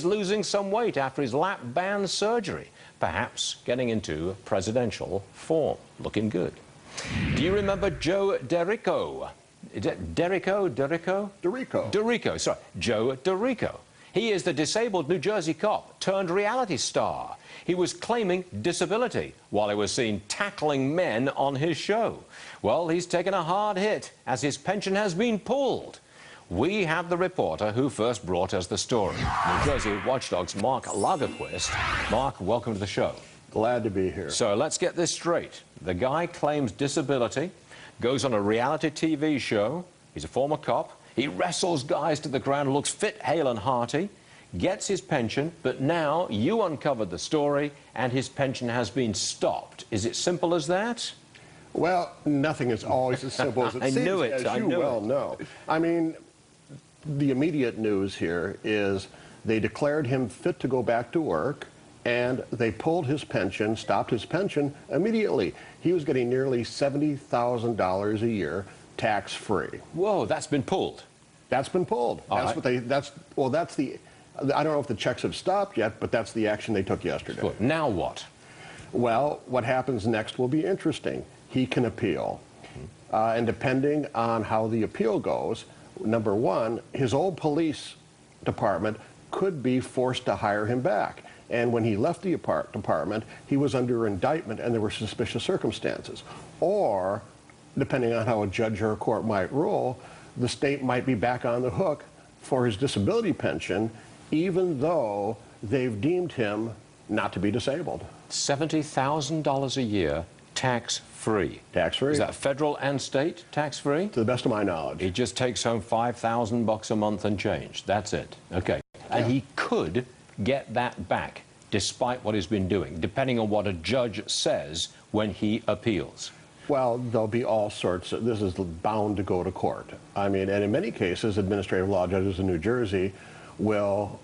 is losing some weight after his lap band surgery, perhaps getting into presidential form. Looking good. Do you remember Joe Derico? Derico, sorry, Joe Derico. He is the disabled New Jersey cop turned reality star. He was claiming disability while he was seen tackling men on his show. Well, he's taken a hard hit as his pension has been pulled. We have the reporter who first brought us the story. New Jersey Watchdog's Mark Lagerkvist. Mark, welcome to the show. Glad to be here. So let's get this straight. The guy claims disability, goes on a reality TV show. He's a former cop. He wrestles guys to the ground, looks fit, hale and hearty, gets his pension, but now you uncovered the story and his pension has been stopped. Is it simple as that? Well, nothing is always as simple as it seems, as you well know. I mean, the immediate news here is they declared him fit to go back to work, and they pulled his pension, stopped his pension immediately. He was getting nearly $70,000 a year, tax-free. Whoa, that's been pulled. That's been pulled. That's what they. That's the. I don't know if the checks have stopped yet, but that's the action they took yesterday. Good. Now what? Well, what happens next will be interesting. He can appeal, and depending on how the appeal goes, number one, his old police department could be forced to hire him back. And when he left the department, he was under indictment and there were suspicious circumstances. Or, depending on how a judge or a court might rule, the state might be back on the hook for his disability pension, even though they've deemed him not to be disabled. $70,000 a year, tax-free. Tax-free. Is that federal and state tax-free? To the best of my knowledge. He just takes home $5,000 a month and change. That's it. Okay. And he could get that back, despite what he's been doing, depending on what a judge says when he appeals. Well, there'll be all sorts of, this is bound to go to court. I mean, and in many cases, administrative law judges in New Jersey will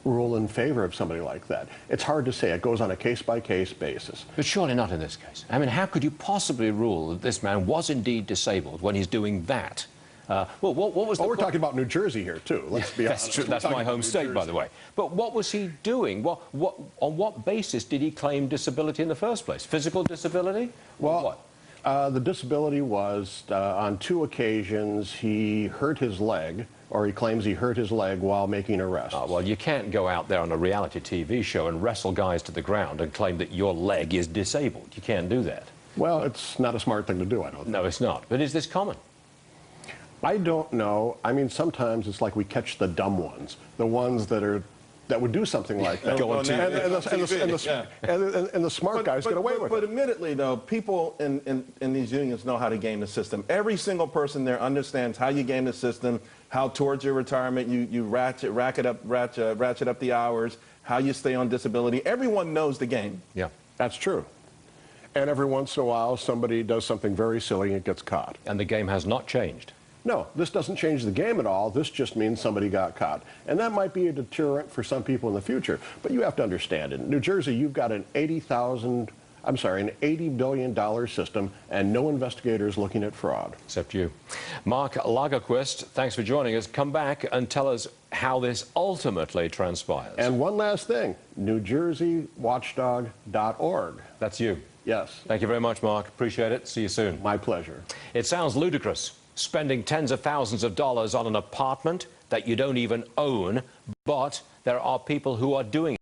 rule in favor of somebody like that. It's hard to say. It goes on a case-by-case basis. But surely not in this case. I mean, how could you possibly rule that this man was indeed disabled when he's doing that? Well, what was we're talking about New Jersey here, too. Let's be honest. That's true. That's my home state, by the way. But what was he doing? On what basis did he claim disability in the first place? Physical disability? Well, what? The disability was, on 2 occasions, he hurt his leg, or he claims he hurt his leg while making arrests. Well, you can't go out there on a reality TV show and wrestle guys to the ground and claim that your leg is disabled. You can't do that. Well, it's not a smart thing to do, I don't think. No, it's not. But is this common? I don't know. I mean, sometimes it's like we catch the dumb ones, the ones that would do something like that. And the smart guys get away with it. But admittedly, though, people in these unions know how to game the system. Every single person there understands how you game the system, how towards your retirement you ratchet up the hours, how you stay on disability. Everyone knows the game. Yeah, that's true. And every once in a while, somebody does something very silly and it gets caught. And the game has not changed. No, this doesn't change the game at all. This just means somebody got caught. And that might be a deterrent for some people in the future. But you have to understand, in New Jersey, you've got an $80 billion system and no investigators looking at fraud. Except you. Mark Lagerkvist, thanks for joining us. Come back and tell us how this ultimately transpires. And one last thing, NewJerseyWatchdog.org. That's you. Yes. Thank you very much, Mark. Appreciate it. See you soon. My pleasure. It sounds ludicrous, spending tens of thousands of dollars on an apartment that you don't even own, but there are people who are doing it.